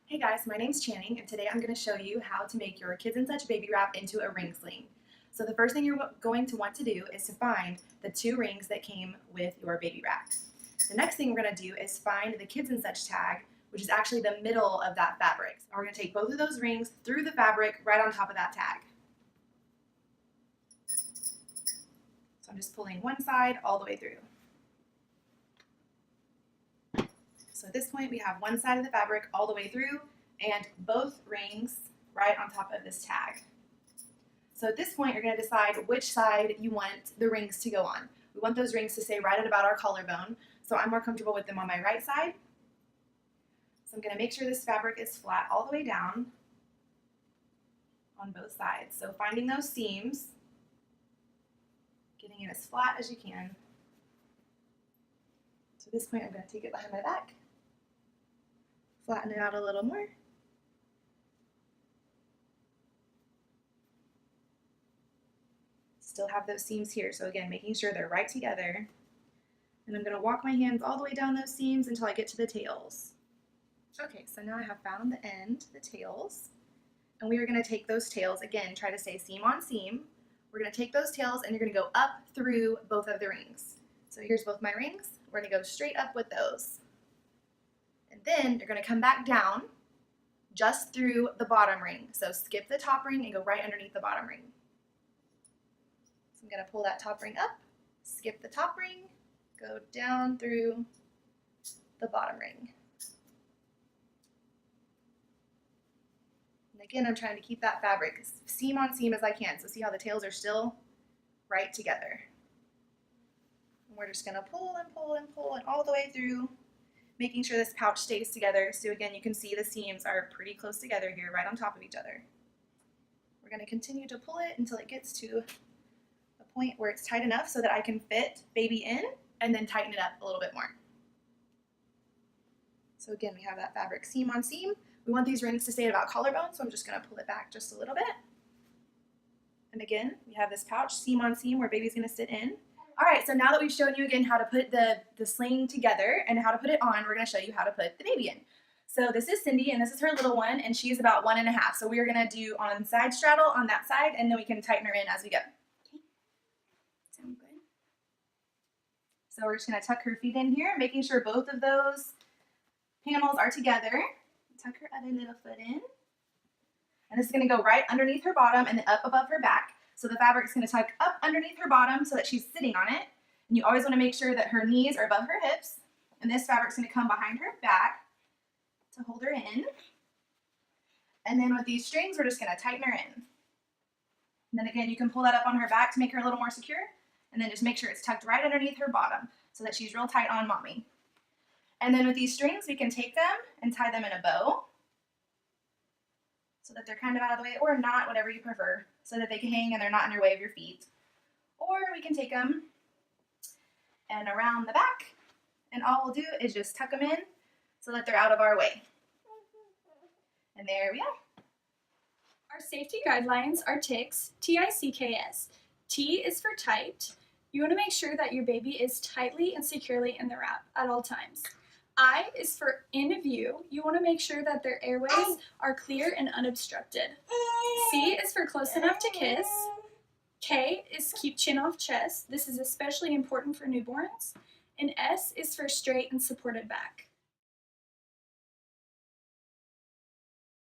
Hey guys, my name's Channing, and today I'm going to show you how to make your Kids and Such baby wrap into a ring sling. So the first thing you're going to want to do is to find the 2 rings that came with your baby wrap. The next thing we're going to do is find the Kids and Such tag, which is actually the middle of that fabric. So we're going to take both of those rings through the fabric right on top of that tag. So I'm just pulling one side all the way through. So at this point, we have one side of the fabric all the way through and both rings right on top of this tag. So at this point, you're going to decide which side you want the rings to go on. We want those rings to stay right at about our collarbone, so I'm more comfortable with them on my right side. So I'm going to make sure this fabric is flat all the way down on both sides. So finding those seams, getting it as flat as you can. So at this point, I'm going to take it behind my back. Flatten it out a little more. Still have those seams here, so again, making sure they're right together. And I'm going to walk my hands all the way down those seams until I get to the tails. Okay, so now I have found the end, the tails. And we are going to take those tails, again, try to stay seam on seam. We're going to take those tails and you're going to go up through both of the rings. So here's both my rings. We're going to go straight up with those. And then you're going to come back down just through the bottom ring. So skip the top ring and go right underneath the bottom ring. So I'm going to pull that top ring up, skip the top ring, go down through the bottom ring. And again, I'm trying to keep that fabric seam on seam as I can. So see how the tails are still right together. And we're just going to pull and pull and pull and all the way through, making sure this pouch stays together. So again, you can see the seams are pretty close together here, right on top of each other. We're going to continue to pull it until it gets to a point where it's tight enough so that I can fit baby in and then tighten it up a little bit more. So again, we have that fabric seam on seam. We want these rings to stay at about collarbone, so I'm just going to pull it back just a little bit. And again, we have this pouch seam on seam where baby's going to sit in. All right, so now that we've shown you again how to put the sling together and how to put it on, we're going to show you how to put the baby in. So this is Cindy, and this is her little one, and she's about 1.5. So we are going to do on side straddle on that side, and then we can tighten her in as we go. Okay, sound good? So we're just going to tuck her feet in here, making sure both of those panels are together. Tuck her other little foot in. And this is going to go right underneath her bottom and then up above her back. So the fabric is going to tuck up underneath her bottom so that she's sitting on it. And you always want to make sure that her knees are above her hips. And this fabric is going to come behind her back to hold her in. And then with these strings, we're just going to tighten her in. And then again, you can pull that up on her back to make her a little more secure. And then just make sure it's tucked right underneath her bottom so that she's real tight on mommy. And then with these strings, we can take them and tie them in a bow so that they're kind of out of the way, or not, whatever you prefer, so that they can hang and they're not in your way of your feet. Or we can take them and around the back, and all we'll do is just tuck them in so that they're out of our way. And there we are. Our safety guidelines are TICS, T-I-C-K-S. T is for tight. You want to make sure that your baby is tightly and securely in the wrap at all times. I is for in view. You want to make sure that their airways are clear and unobstructed. C is for close enough to kiss. K is keep chin off chest. This is especially important for newborns. And S is for straight and supported back.